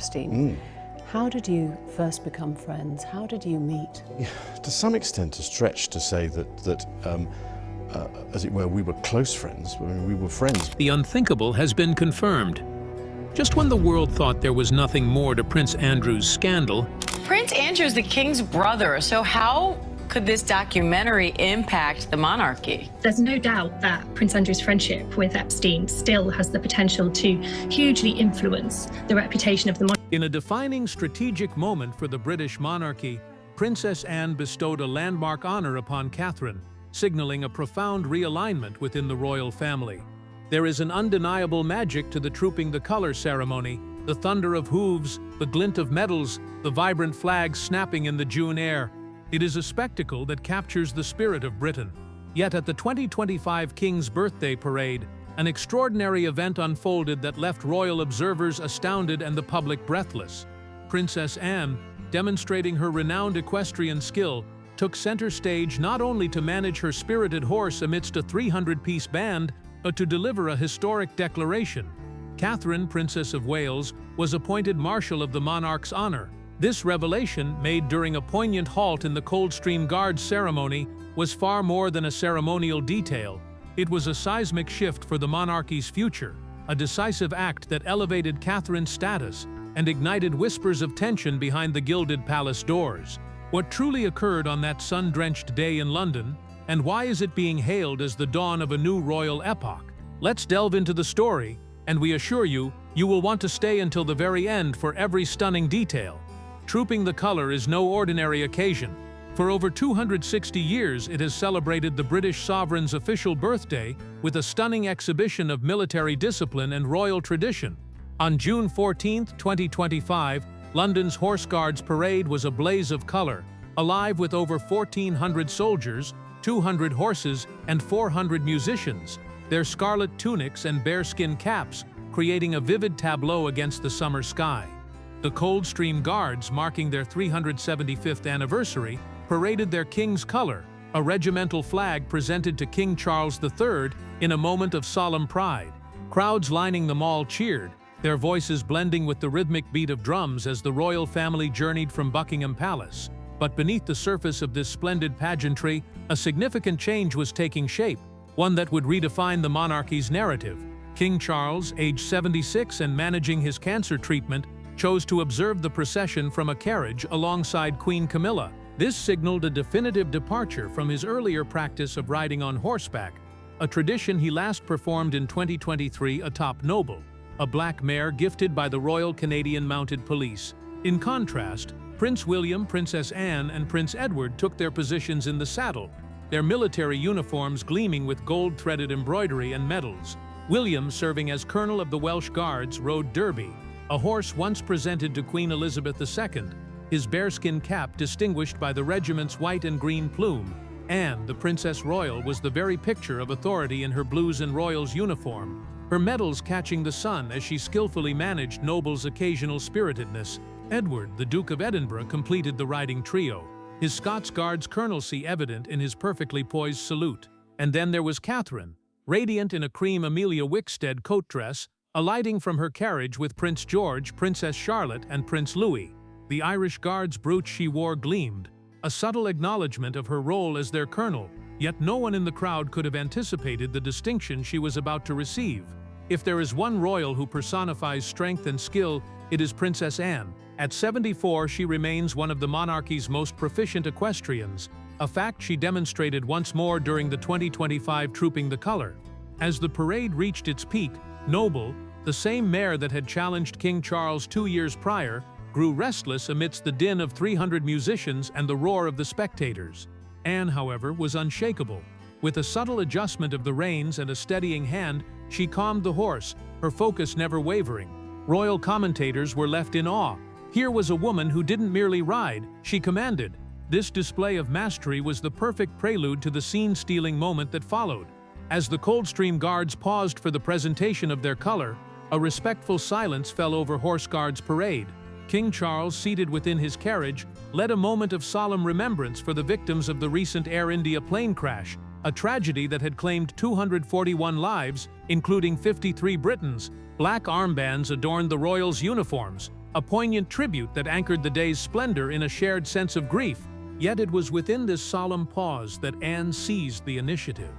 Epstein. How did you first become friends? How did you meet? Yeah, to some extent, a stretch to say that as it were, we were close friends. I mean, we were friends. The unthinkable has been confirmed. Just when the world thought there was nothing more to Prince Andrew's scandal, Prince Andrew's the king's brother, so how could this documentary impact the monarchy? There's no doubt that Prince Andrew's friendship with Epstein still has the potential to hugely influence the reputation of the monarchy. in a defining strategic moment for the British monarchy, Princess Anne bestowed a landmark honor upon Catherine, signaling a profound realignment within the royal family. There is an undeniable magic to the Trooping the Colour ceremony, the thunder of hooves, the glint of medals, the vibrant flags snapping in the June air. It is a spectacle that captures the spirit of Britain. Yet at the 2025 King's Birthday Parade, an extraordinary event unfolded that left royal observers astounded and the public breathless. Princess Anne, demonstrating her renowned equestrian skill, took center stage not only to manage her spirited horse amidst a 300-piece band, but to deliver a historic declaration. Catherine, Princess of Wales, was appointed Marshal of the Monarch's Honour. This revelation, made during a poignant halt in the Coldstream Guards ceremony, was far more than a ceremonial detail. It was a seismic shift for the monarchy's future, a decisive act that elevated Catherine's status and ignited whispers of tension behind the gilded palace doors. What truly occurred on that sun-drenched day in London, and why is it being hailed as the dawn of a new royal epoch? Let's delve into the story, and we assure you, you will want to stay until the very end for every stunning detail. Trooping the Colour is no ordinary occasion. For over 260 years, it has celebrated the British sovereign's official birthday with a stunning exhibition of military discipline and royal tradition. On June 14, 2025, London's Horse Guards Parade was a blaze of colour, alive with over 1,400 soldiers, 200 horses, and 400 musicians, their scarlet tunics and bearskin caps creating a vivid tableau against the summer sky. The Coldstream Guards, marking their 375th anniversary, paraded their King's Colour, a regimental flag presented to King Charles III in a moment of solemn pride. Crowds lining the mall cheered, their voices blending with the rhythmic beat of drums as the royal family journeyed from Buckingham Palace. But beneath the surface of this splendid pageantry, a significant change was taking shape, one that would redefine the monarchy's narrative. King Charles, aged 76 and managing his cancer treatment, chose to observe the procession from a carriage alongside Queen Camilla. This signaled a definitive departure from his earlier practice of riding on horseback, a tradition he last performed in 2023 atop Noble, a black mare gifted by the Royal Canadian Mounted Police. In contrast, Prince William, Princess Anne, and Prince Edward took their positions in the saddle, their military uniforms gleaming with gold-threaded embroidery and medals. William, serving as Colonel of the Welsh Guards, rode Derby, a horse once presented to Queen Elizabeth II, his bearskin cap distinguished by the regiment's white and green plume. Anne, the Princess Royal, was the very picture of authority in her blues and royals uniform, her medals catching the sun as she skillfully managed Noble's occasional spiritedness. Edward, the Duke of Edinburgh, completed the riding trio, his Scots Guards colonelcy evident in his perfectly poised salute. And then there was Catherine, radiant in a cream Amelia Wickstead coat dress, alighting from her carriage with Prince George, Princess Charlotte, and Prince Louis. The Irish Guards brooch she wore gleamed, a subtle acknowledgement of her role as their colonel, yet no one in the crowd could have anticipated the distinction she was about to receive. If there is one royal who personifies strength and skill, it is Princess Anne. At 74, she remains one of the monarchy's most proficient equestrians, a fact she demonstrated once more during the 2025 Trooping the Colour. As the parade reached its peak, Noble, the same mare that had challenged King Charles 2 years prior, grew restless amidst the din of 300 musicians and the roar of the spectators. Anne, however, was unshakable. With a subtle adjustment of the reins and a steadying hand, she calmed the horse, her focus never wavering. Royal commentators were left in awe. Here was a woman who didn't merely ride, she commanded. This display of mastery was the perfect prelude to the scene-stealing moment that followed. As the Coldstream Guards paused for the presentation of their colour, a respectful silence fell over Horse Guards Parade. King Charles, seated within his carriage, led a moment of solemn remembrance for the victims of the recent Air India plane crash, a tragedy that had claimed 241 lives, including 53 Britons. Black armbands adorned the royals' uniforms, a poignant tribute that anchored the day's splendor in a shared sense of grief. Yet it was within this solemn pause that Anne seized the initiative.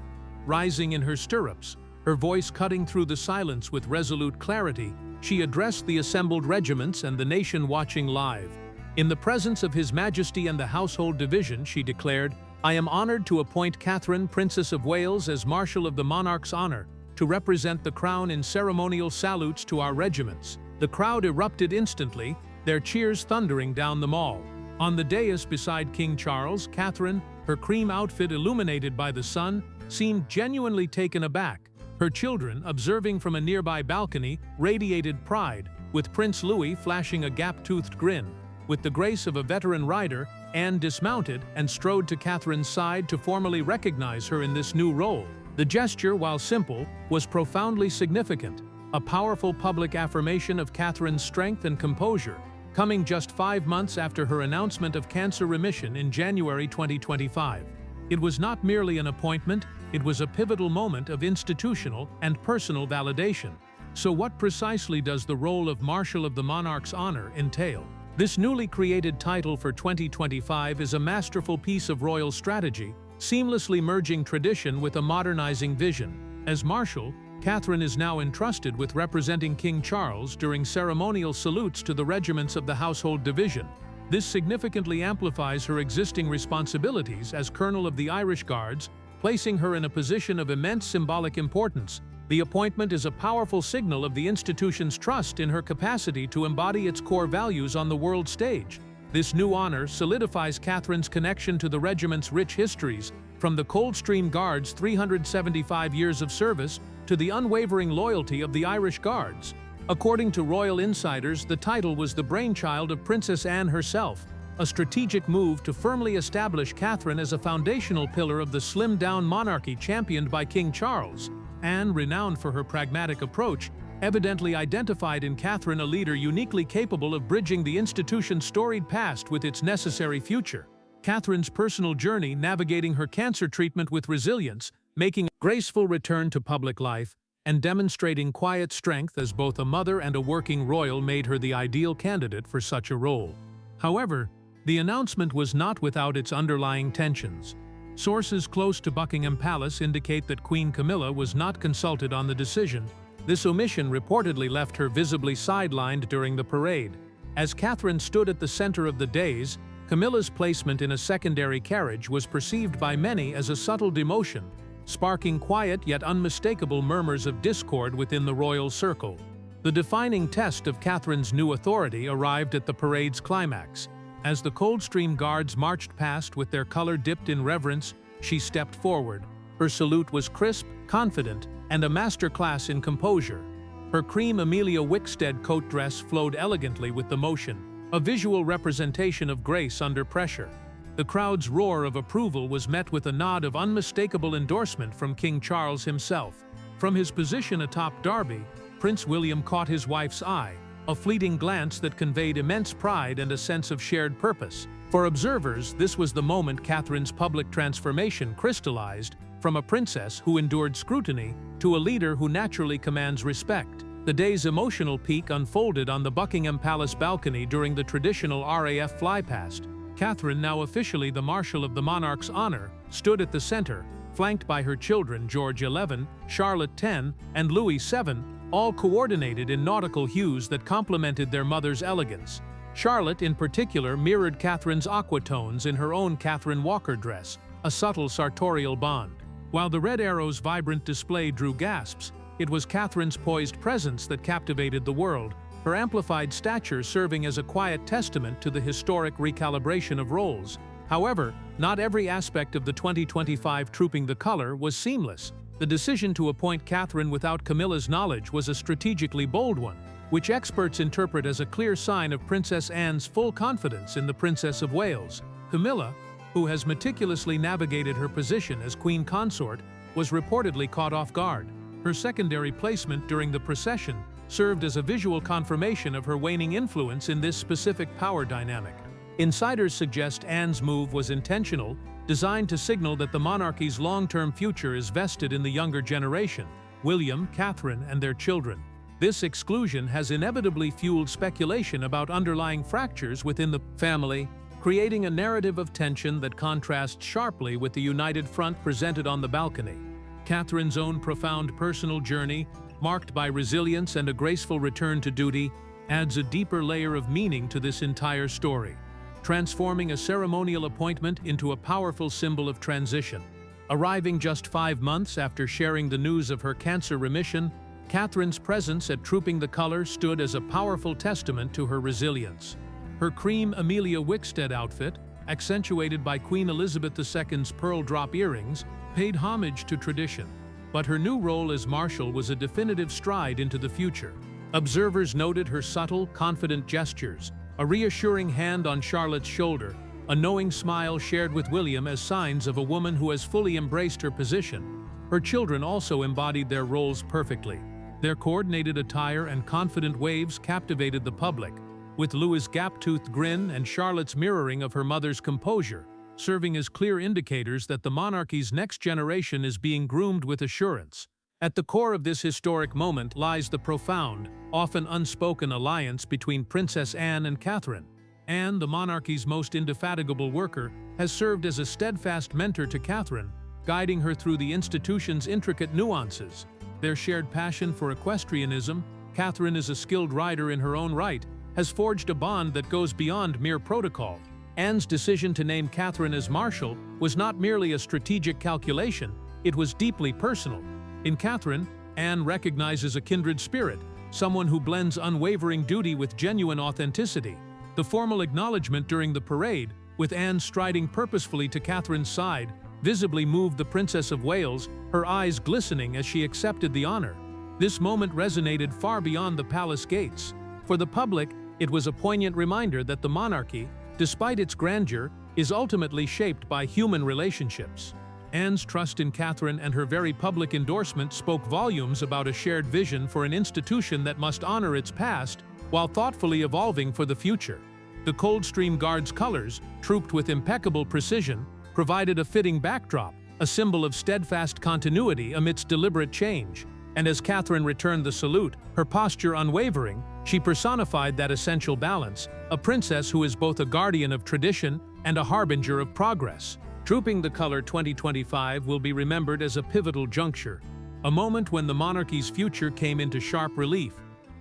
Rising in her stirrups, her voice cutting through the silence with resolute clarity, she addressed the assembled regiments and the nation watching live. In the presence of His Majesty and the Household Division, she declared, "I am honored to appoint Catherine, Princess of Wales, as Marshal of the Monarch's Honor, to represent the Crown in ceremonial salutes to our regiments." The crowd erupted instantly, their cheers thundering down the mall. On the dais beside King Charles, Catherine, her cream outfit illuminated by the sun, seemed genuinely taken aback. Her children, observing from a nearby balcony, radiated pride, with Prince Louis flashing a gap-toothed grin. With the grace of a veteran rider, Anne dismounted and strode to Catherine's side to formally recognize her in this new role. The gesture, while simple, was profoundly significant, a powerful public affirmation of Catherine's strength and composure, coming just 5 months after her announcement of cancer remission in January 2025. It was not merely an appointment, it was a pivotal moment of institutional and personal validation. So what precisely does the role of Marshal of the Monarch's Honor entail? This newly created title for 2025 is a masterful piece of royal strategy, seamlessly merging tradition with a modernizing vision. As Marshal, Catherine is now entrusted with representing King Charles during ceremonial salutes to the regiments of the Household Division. This significantly amplifies her existing responsibilities as Colonel of the Irish Guards, placing her in a position of immense symbolic importance. The appointment is a powerful signal of the institution's trust in her capacity to embody its core values on the world stage. This new honor solidifies Catherine's connection to the regiment's rich histories, from the Coldstream Guards' 375 years of service to the unwavering loyalty of the Irish Guards. According to royal insiders, the title was the brainchild of Princess Anne herself, a strategic move to firmly establish Catherine as a foundational pillar of the slimmed-down monarchy championed by King Charles. Anne, renowned for her pragmatic approach, evidently identified in Catherine a leader uniquely capable of bridging the institution's storied past with its necessary future. Catherine's personal journey, navigating her cancer treatment with resilience, making a graceful return to public life, and demonstrating quiet strength as both a mother and a working royal, made her the ideal candidate for such a role. However, the announcement was not without its underlying tensions. Sources close to Buckingham Palace indicate that Queen Camilla was not consulted on the decision. This omission reportedly left her visibly sidelined during the parade. As Catherine stood at the center of the dais, Camilla's placement in a secondary carriage was perceived by many as a subtle demotion, sparking quiet yet unmistakable murmurs of discord within the royal circle. The defining test of Catherine's new authority arrived at the parade's climax. As the Coldstream Guards marched past with their color dipped in reverence, she stepped forward. Her salute was crisp, confident, and a masterclass in composure. Her cream Amelia Wickstead coat dress flowed elegantly with the motion, a visual representation of grace under pressure. The crowd's roar of approval was met with a nod of unmistakable endorsement from King Charles himself. From his position atop Derby, Prince William caught his wife's eye, a fleeting glance that conveyed immense pride and a sense of shared purpose. For observers, this was the moment Catherine's public transformation crystallized, from a princess who endured scrutiny to a leader who naturally commands respect. The day's emotional peak unfolded on the Buckingham Palace balcony during the traditional RAF flypast. Catherine, now officially the Marshal of the Monarch's Honor, stood at the center, flanked by her children George XI, Charlotte X, and Louis VII, all coordinated in nautical hues that complemented their mother's elegance. Charlotte, in particular, mirrored Catherine's aqua tones in her own Catherine Walker dress, a subtle sartorial bond. While the Red Arrow's vibrant display drew gasps, it was Catherine's poised presence that captivated the world, her amplified stature serving as a quiet testament to the historic recalibration of roles. However, not every aspect of the 2025 Trooping the Color was seamless. The decision to appoint Catherine without Camilla's knowledge was a strategically bold one, which experts interpret as a clear sign of Princess Anne's full confidence in the Princess of Wales. Camilla, who has meticulously navigated her position as Queen Consort, was reportedly caught off guard. Her secondary placement during the procession served as a visual confirmation of her waning influence in this specific power dynamic. Insiders suggest Anne's move was intentional, designed to signal that the monarchy's long-term future is vested in the younger generation, William, Catherine, and their children. This exclusion has inevitably fueled speculation about underlying fractures within the family, creating a narrative of tension that contrasts sharply with the united front presented on the balcony. Catherine's own profound personal journey, marked by resilience and a graceful return to duty, adds a deeper layer of meaning to this entire story, transforming a ceremonial appointment into a powerful symbol of transition. Arriving just 5 months after sharing the news of her cancer remission, Catherine's presence at Trooping the Colour stood as a powerful testament to her resilience. Her cream Amelia Wickstead outfit, accentuated by Queen Elizabeth II's pearl drop earrings, paid homage to tradition. But her new role as Marshal was a definitive stride into the future. Observers noted her subtle, confident gestures, a reassuring hand on Charlotte's shoulder, a knowing smile shared with William as signs of a woman who has fully embraced her position. Her children also embodied their roles perfectly. Their coordinated attire and confident waves captivated the public, with Louis' gap-toothed grin and Charlotte's mirroring of her mother's composure, serving as clear indicators that the monarchy's next generation is being groomed with assurance. At the core of this historic moment lies the profound, often unspoken alliance between Princess Anne and Catherine. Anne, the monarchy's most indefatigable worker, has served as a steadfast mentor to Catherine, guiding her through the institution's intricate nuances. Their shared passion for equestrianism, Catherine is a skilled rider in her own right, has forged a bond that goes beyond mere protocol. Anne's decision to name Catherine as Marshal was not merely a strategic calculation, it was deeply personal. In Catherine, Anne recognizes a kindred spirit, someone who blends unwavering duty with genuine authenticity. The formal acknowledgement during the parade, with Anne striding purposefully to Catherine's side, visibly moved the Princess of Wales, her eyes glistening as she accepted the honor. This moment resonated far beyond the palace gates. For the public, it was a poignant reminder that the monarchy, despite its grandeur, is ultimately shaped by human relationships. Anne's trust in Catherine and her very public endorsement spoke volumes about a shared vision for an institution that must honor its past while thoughtfully evolving for the future. The Coldstream Guards' colors, trooped with impeccable precision, provided a fitting backdrop, a symbol of steadfast continuity amidst deliberate change. And as Catherine returned the salute, her posture unwavering, she personified that essential balance, a princess who is both a guardian of tradition and a harbinger of progress. Trooping the Colour 2025 will be remembered as a pivotal juncture, a moment when the monarchy's future came into sharp relief.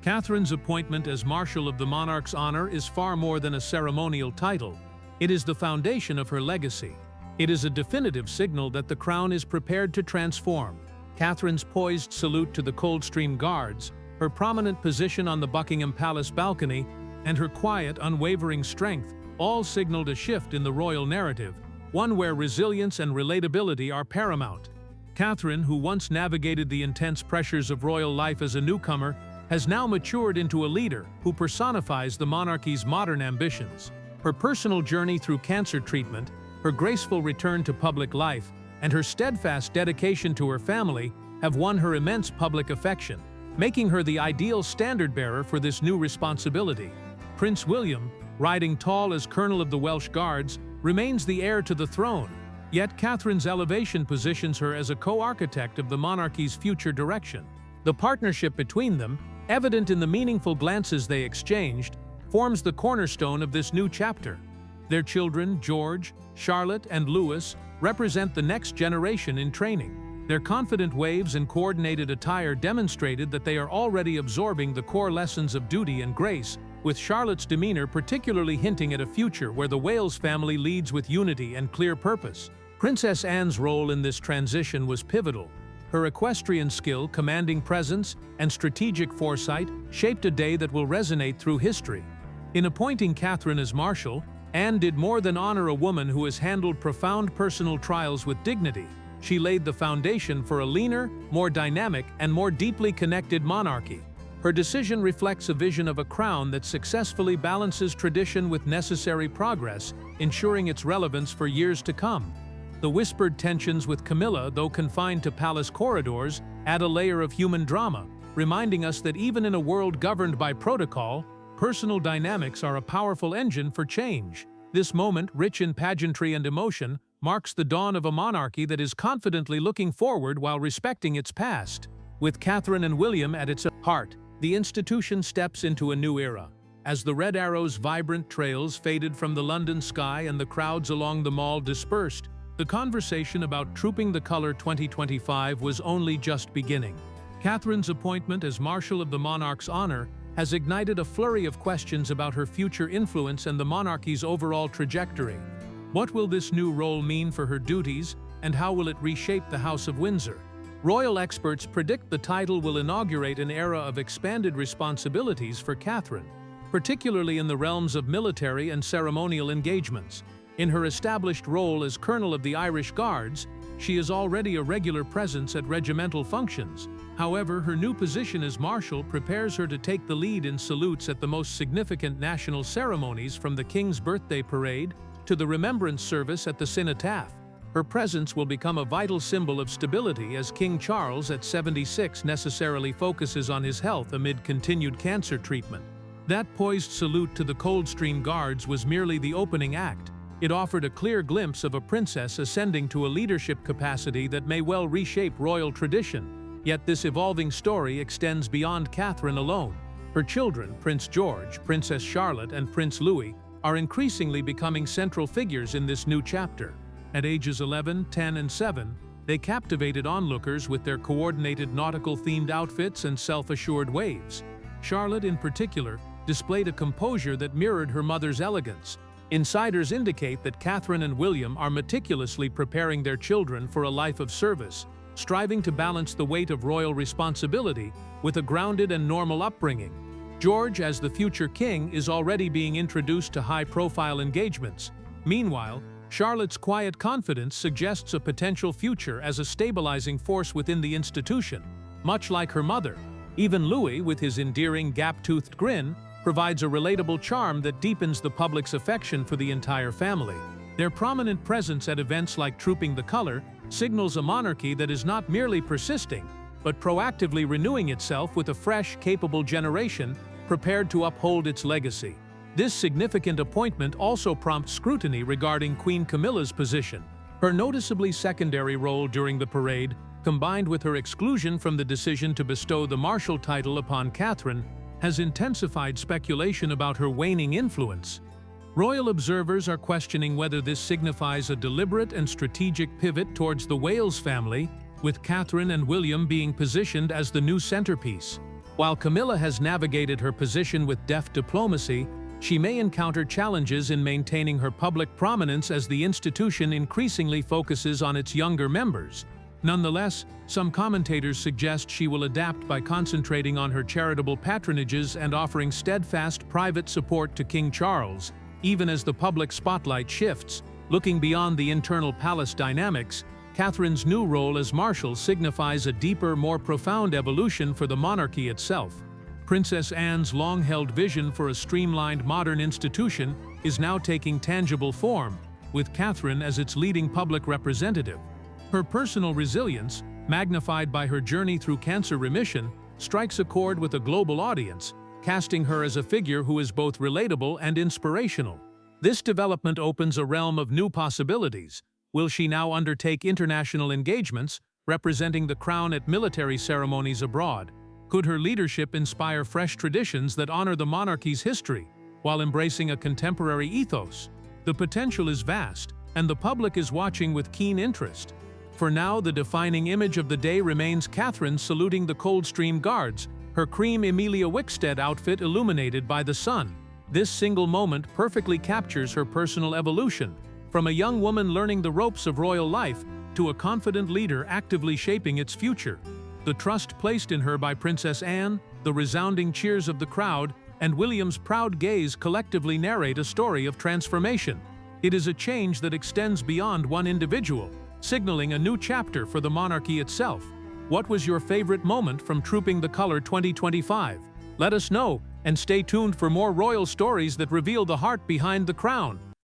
Catherine's appointment as Marshal of the Monarch's Honor is far more than a ceremonial title. It is the foundation of her legacy. It is a definitive signal that the crown is prepared to transform. Catherine's poised salute to the Coldstream Guards, her prominent position on the Buckingham Palace balcony, and her quiet, unwavering strength all signaled a shift in the royal narrative, one where resilience and relatability are paramount. Catherine, who once navigated the intense pressures of royal life as a newcomer, has now matured into a leader who personifies the monarchy's modern ambitions. Her personal journey through cancer treatment, her graceful return to public life, and her steadfast dedication to her family have won her immense public affection, making her the ideal standard-bearer for this new responsibility. Prince William, riding tall as Colonel of the Welsh Guards, remains the heir to the throne, yet Catherine's elevation positions her as a co-architect of the monarchy's future direction. The partnership between them, evident in the meaningful glances they exchanged, forms the cornerstone of this new chapter. Their children, George, Charlotte, and Louis, represent the next generation in training. Their confident waves and coordinated attire demonstrated that they are already absorbing the core lessons of duty and grace, with Charlotte's demeanor particularly hinting at a future where the Wales family leads with unity and clear purpose. Princess Anne's role in this transition was pivotal. Her equestrian skill, commanding presence, and strategic foresight shaped a day that will resonate through history. In appointing Catherine as Marshal, Anne did more than honor a woman who has handled profound personal trials with dignity. She laid the foundation for a leaner, more dynamic, and more deeply connected monarchy. Her decision reflects a vision of a crown that successfully balances tradition with necessary progress, ensuring its relevance for years to come. The whispered tensions with Camilla, though confined to palace corridors, add a layer of human drama, reminding us that even in a world governed by protocol, personal dynamics are a powerful engine for change. This moment, rich in pageantry and emotion, marks the dawn of a monarchy that is confidently looking forward while respecting its past. With Catherine and William at its heart, the institution steps into a new era. As the Red Arrow's vibrant trails faded from the London sky and the crowds along the Mall dispersed, the conversation about Trooping the Colour 2025 was only just beginning. Catherine's appointment as Marshal of the Monarch's Honour has ignited a flurry of questions about her future influence and the monarchy's overall trajectory. What will this new role mean for her duties, and how will it reshape the House of Windsor? Royal experts predict the title will inaugurate an era of expanded responsibilities for Catherine, particularly in the realms of military and ceremonial engagements. In her established role as Colonel of the Irish Guards, she is already a regular presence at regimental functions. However, her new position as Marshal prepares her to take the lead in salutes at the most significant national ceremonies, from the King's Birthday Parade to the Remembrance Service at the Cenotaph. Her presence will become a vital symbol of stability as King Charles at 76 necessarily focuses on his health amid continued cancer treatment. That poised salute to the Coldstream Guards was merely the opening act. It offered a clear glimpse of a princess ascending to a leadership capacity that may well reshape royal tradition. Yet this evolving story extends beyond Catherine alone. Her children, Prince George, Princess Charlotte, and Prince Louis, are increasingly becoming central figures in this new chapter. At ages 11, 10, and 7, they captivated onlookers with their coordinated nautical-themed outfits and self-assured waves. Charlotte, in particular, displayed a composure that mirrored her mother's elegance. Insiders indicate that Catherine and William are meticulously preparing their children for a life of service, striving to balance the weight of royal responsibility with a grounded and normal upbringing. George, as the future king, is already being introduced to high-profile engagements. Meanwhile, Charlotte's quiet confidence suggests a potential future as a stabilizing force within the institution. Much like her mother, even Louis, with his endearing gap-toothed grin, provides a relatable charm that deepens the public's affection for the entire family. Their prominent presence at events like Trooping the Colour signals a monarchy that is not merely persisting, but proactively renewing itself with a fresh, capable generation prepared to uphold its legacy. This significant appointment also prompts scrutiny regarding Queen Camilla's position. Her noticeably secondary role during the parade, combined with her exclusion from the decision to bestow the Marshal title upon Catherine, has intensified speculation about her waning influence. Royal observers are questioning whether this signifies a deliberate and strategic pivot towards the Wales family, with Catherine and William being positioned as the new centerpiece. While Camilla has navigated her position with deft diplomacy, she may encounter challenges in maintaining her public prominence as the institution increasingly focuses on its younger members. Nonetheless, some commentators suggest she will adapt by concentrating on her charitable patronages and offering steadfast private support to King Charles. Even as the public spotlight shifts, looking beyond the internal palace dynamics, Catherine's new role as Marshal signifies a deeper, more profound evolution for the monarchy itself. Princess Anne's long-held vision for a streamlined modern institution is now taking tangible form, with Catherine as its leading public representative. Her personal resilience, magnified by her journey through cancer remission, strikes a chord with a global audience, casting her as a figure who is both relatable and inspirational. This development opens a realm of new possibilities. Will she now undertake international engagements, representing the crown at military ceremonies abroad? Could her leadership inspire fresh traditions that honor the monarchy's history, while embracing a contemporary ethos? The potential is vast, and the public is watching with keen interest. For now, the defining image of the day remains Catherine saluting the Coldstream Guards, her cream Emilia Wickstead outfit illuminated by the sun. This single moment perfectly captures her personal evolution, from a young woman learning the ropes of royal life to a confident leader actively shaping its future. The trust placed in her by Princess Anne, the resounding cheers of the crowd, and William's proud gaze collectively narrate a story of transformation. It is a change that extends beyond one individual, signaling a new chapter for the monarchy itself. What was your favorite moment from Trooping the Colour 2025? Let us know, and stay tuned for more royal stories that reveal the heart behind the crown.